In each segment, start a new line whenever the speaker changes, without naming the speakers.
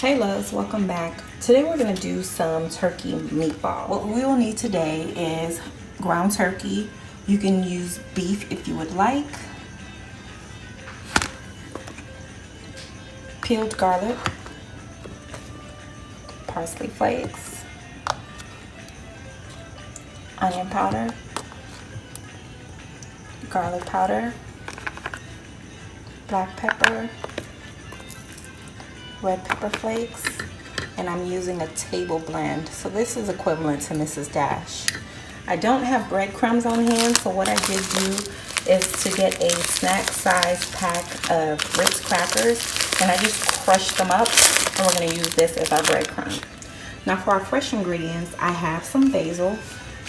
Hey loves, welcome back. Today we're going to do some turkey meatball. What we will need today is ground turkey. You can use beef if you would like. Peeled garlic. Parsley flakes. Onion powder. Garlic powder. Black pepper. Red pepper flakes, and I'm using a table blend. So this is equivalent to Mrs. Dash. I don't have breadcrumbs on hand, so what I did do is to get a snack size pack of Ritz crackers, and I just crushed them up, and we're gonna use this as our breadcrumb. Now for our fresh ingredients, I have some basil.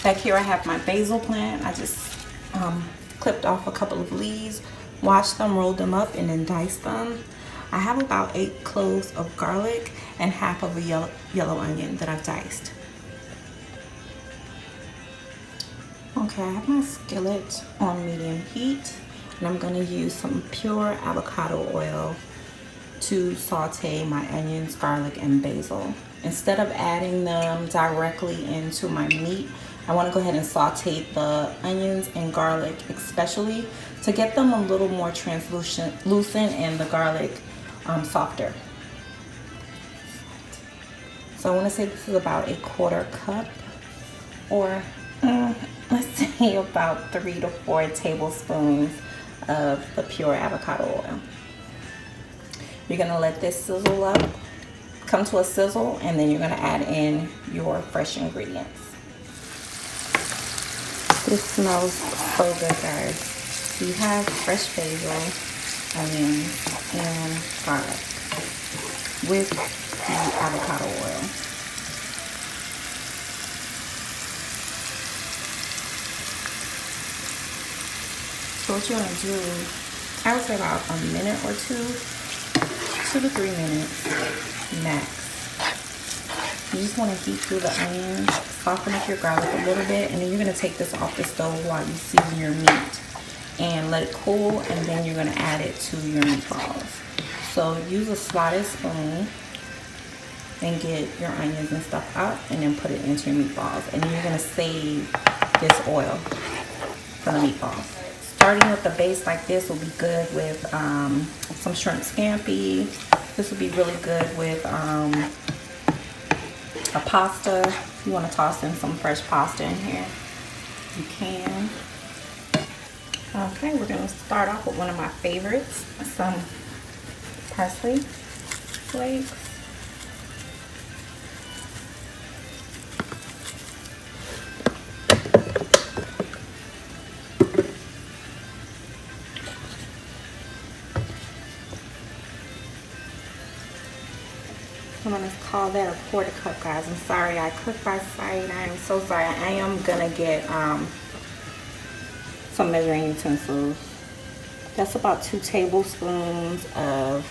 Back here I have my basil plant. I just clipped off a couple of leaves, washed them, rolled them up, and then diced them. I have about 8 cloves of garlic and half of a yellow onion that I've diced. Okay, I have my skillet on medium heat, and I'm going to use some pure avocado oil to saute my onions, garlic, and basil. Instead of adding them directly into my meat, I want to go ahead and saute the onions and garlic, especially to get them a little more translucent and the garlic softer. So I want to say this is about a 1/4 cup, or let's say about 3 to 4 tablespoons of the pure avocado oil. You're going to let this sizzle up, come to a sizzle, and then you're going to add in your fresh ingredients. This smells so good, guys. You have fresh basil, onions, and garlic with the avocado oil. So what you want to do, I would say about a minute or 2 to 3 minutes max. You just want to heat through the onions, soften up your garlic a little bit, and then you're going to take this off the stove while you season your meat and let it cool, and then you're going to add it to your meatballs. So use a slotted spoon and get your onions and stuff out, and then put it into your meatballs, and then you're going to save this oil for the meatballs. Starting with the base like this will be good with some shrimp scampi. This will be really good with a pasta. If you want to toss in some fresh pasta in here, you can. Okay, we're going to start off with one of my favorites, some parsley flakes. I'm going to call that a 1/4 cup, guys. I'm sorry, I cook by sight. I am so sorry. I am going to get some measuring utensils. That's about 2 tablespoons of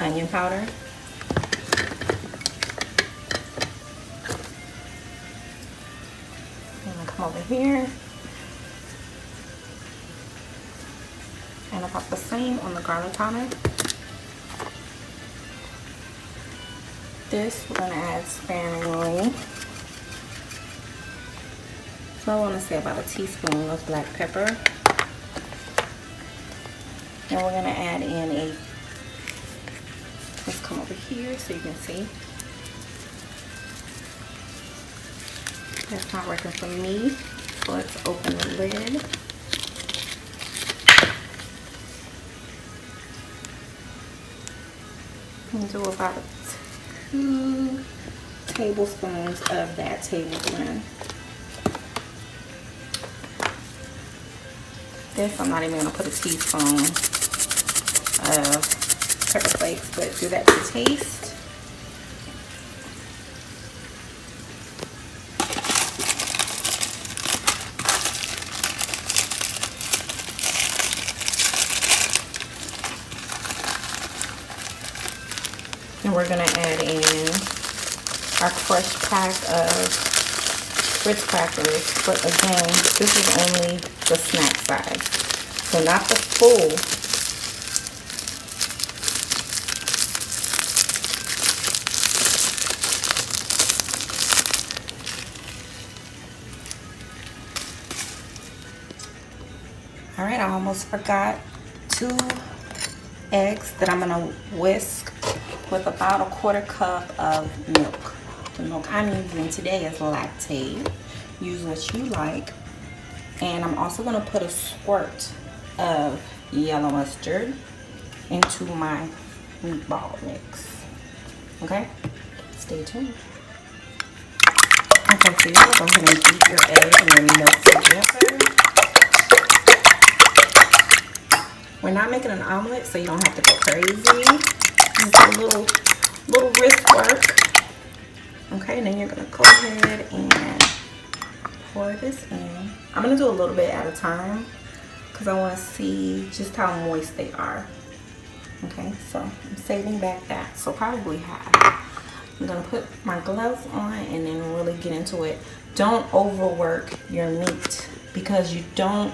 onion powder. I'm gonna come over here and about the same on the garlic powder. This we're gonna add sparingly. So I want to say about a teaspoon of black pepper. And we're going to add in let's come over here so you can see. That's not working for me. So let's open the lid. And do about 2 tablespoons of that table blend. This, I'm not even going to put a teaspoon of pepper flakes, but do that to taste. And we're going to add in our fresh pack of Ritz crackers, but again, this is only the snack size, so not the full I almost forgot. 2 eggs that I'm gonna whisk with about a 1/4 cup of milk. The milk I'm using today is lactate. Use what you like. And I'm also gonna put a squirt of yellow mustard into my meatball mix. Okay, stay tuned. Okay, so you're gonna go ahead and beat your egg and your milk together. We're not making an omelet, so you don't have to go crazy. Just a little wrist work. Okay, and then you're gonna go ahead and pour this in. I'm gonna do a little bit at a time because I want to see just how moist they are. Okay, so I'm saving back that, so probably half. I'm gonna put my gloves on and then really get into it. Don't overwork your meat because you don't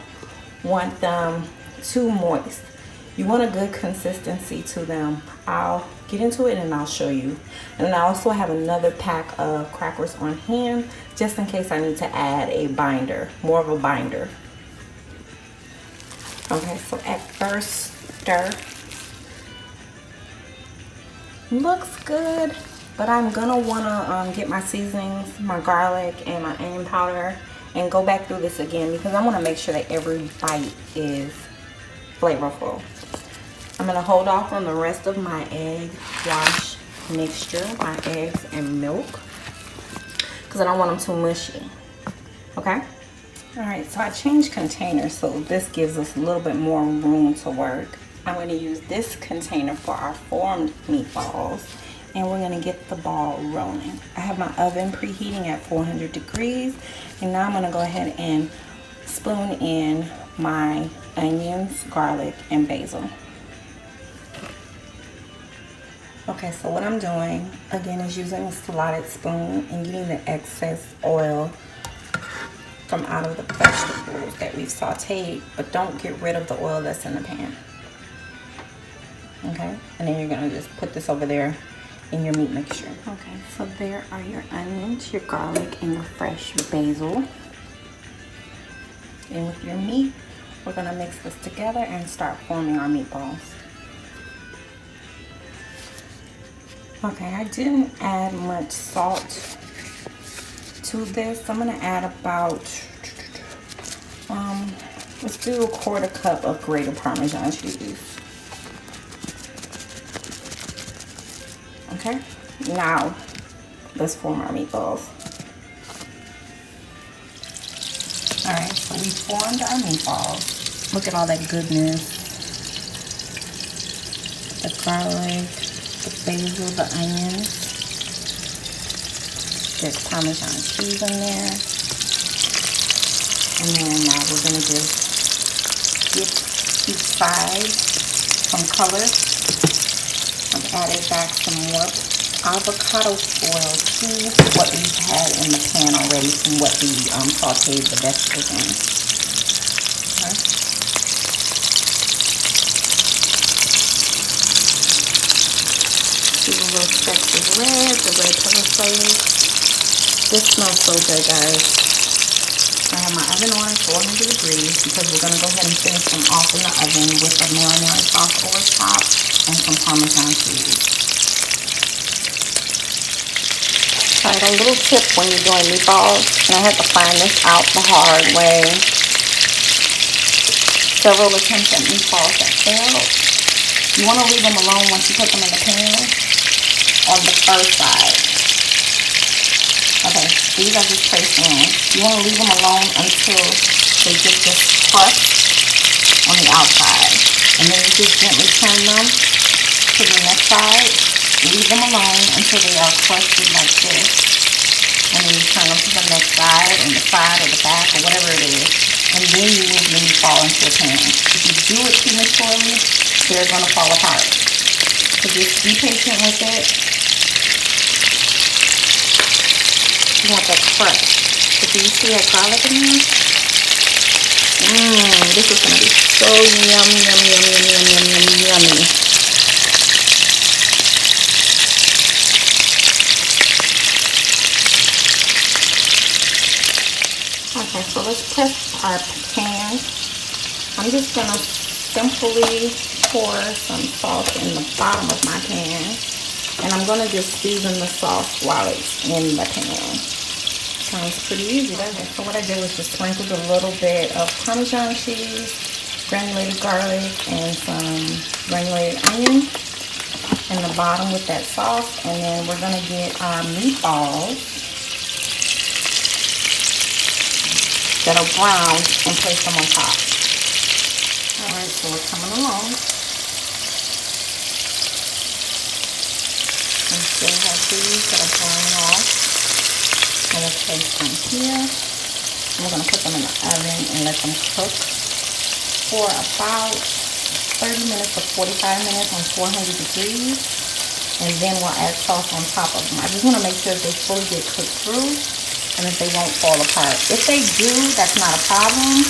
want them too moist. You want a good consistency to them. I'll get into it and I'll show you. And then I also have another pack of crackers on hand just in case I need to add a binder, more of a binder. Okay, so at first stir. Looks good, but I'm gonna wanna get my seasonings, my garlic and my onion powder, and go back through this again because I wanna make sure that every bite is flavorful. I'm gonna hold off on the rest of my egg wash mixture, my eggs and milk, because I don't want them too mushy. Okay? All right, so I changed containers, so this gives us a little bit more room to work. I'm gonna use this container for our formed meatballs, and we're gonna get the ball rolling. I have my oven preheating at 400 degrees, and now I'm gonna go ahead and spoon in my onions, garlic, and basil. Okay, so what I'm doing, again, is using a slotted spoon and getting the excess oil from out of the vegetables that we've sauteed, but don't get rid of the oil that's in the pan. Okay, and then you're gonna just put this over there in your meat mixture. Okay, so there are your onions, your garlic, and your fresh basil. And with your meat, we're gonna mix this together and start forming our meatballs. Okay, I didn't add much salt to this. I'm gonna add about, let's do a 1/4 cup of grated Parmesan cheese. Okay, now let's form our meatballs. All right, so we formed our meatballs. Look at all that goodness. The garlic, the basil, the onions. There's Parmesan cheese in there. And then now we're gonna just give each side some color. I've added back some more avocado oil to what we've had in the pan already from what we sauteed the vegetables in. Okay. See the little specks of red, the red pepper flakes. This smells so good, guys. I have my oven on 400 degrees because we're going to go ahead and finish them off in the oven with the marinara sauce over top and some Parmesan cheese. Alright, a little tip when you're doing meatballs, and I had to find this out the hard way. Several attempts at meatballs that failed. You want to leave them alone once you put them in the pan on the first side. Okay, these are just placed in. You want to leave them alone until they get this crust on the outside. And then you just gently turn them to the next side. Leave them alone until they are crusted like this. And then you turn them to the next side, and the side or the back or whatever it is. And then you move the meatball into the pan. If you do it prematurely, they're going to fall apart. So just be patient with it. You want that crust. So do you see that garlic in here? This is going to be so yummy, yummy, yummy, yummy, yummy, yummy, yummy. Okay, so let's press our pan. I'm I'm just gonna simply pour some sauce in the bottom of my pan, and I'm gonna just season the sauce while it's in the pan. Sounds pretty easy, doesn't it? So what I did was just sprinkled a little bit of Parmesan cheese, granulated garlic, and some granulated onion in the bottom with that sauce. And then we're gonna get our meatballs that are browned and place them on top. All right, so we're coming along. We still have these that are browning off. And we'll place them here. And we're gonna put them in the oven and let them cook for about 30 minutes to 45 minutes on 400 degrees. And then we'll add sauce on top of them. I just wanna make sure that they fully get cooked through and that they won't fall apart. If they do, that's not a problem.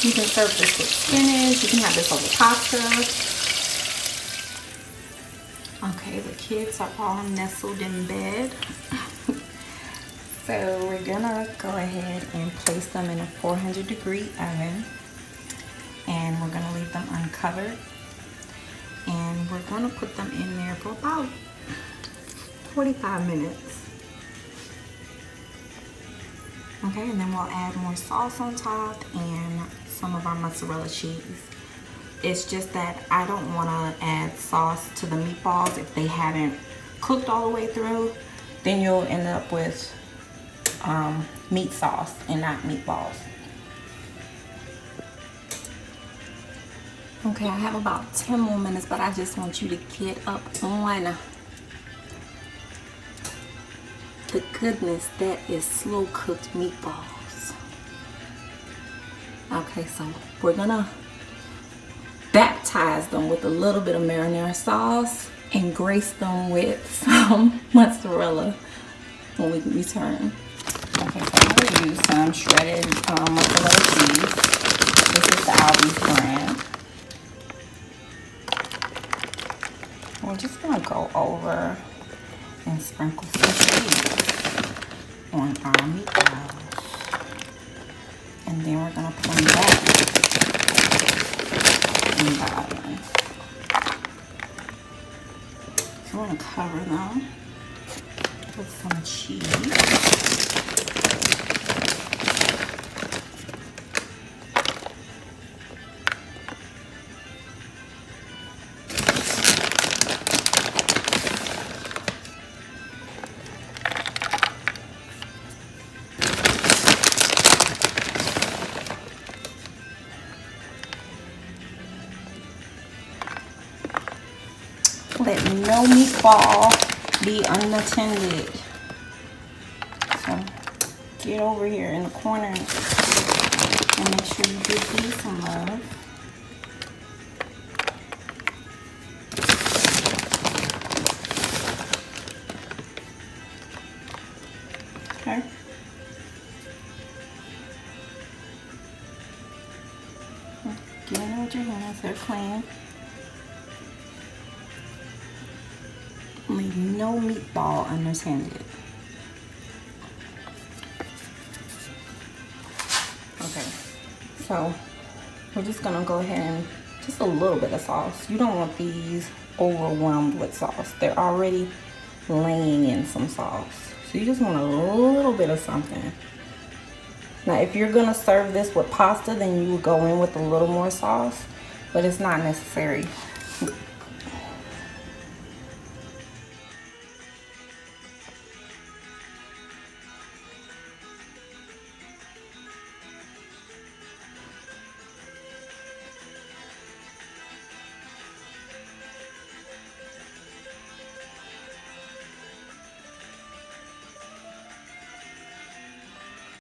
You can serve this with spinach. You can have this over pasta. Okay, the kids are all nestled in bed. So we're gonna go ahead and place them in a 400-degree oven. And we're gonna leave them uncovered. And we're gonna put them in there for about 45 minutes. Okay, and then we'll add more sauce on top and some of our mozzarella cheese. It's just that I don't want to add sauce to the meatballs if they haven't cooked all the way through. Then you'll end up with meat sauce and not meatballs. Okay, I have about 10 more minutes, but I just want you to get up on the goodness that is slow cooked meatballs. Okay, so we're gonna baptize them with a little bit of marinara sauce and grace them with some mozzarella when we return. Okay, so I'm gonna use some shredded mozzarella cheese. This is the Albi's brand. We're just gonna go over and sprinkle some cheese on our meatballs. And then we're gonna put them back in the oven. So we're gonna cover them with some cheese. Let no meatball be unattended. So get over here in the corner and make sure you give these some love. Okay. Get in there with your hands, they're clean. Leave no meatball unattended. Okay, so we're just gonna go ahead and just a little bit of sauce. You don't want these overwhelmed with sauce. They're already laying in some sauce. So you just want a little bit of something. Now, if you're gonna serve this with pasta, then you would go in with a little more sauce, but it's not necessary.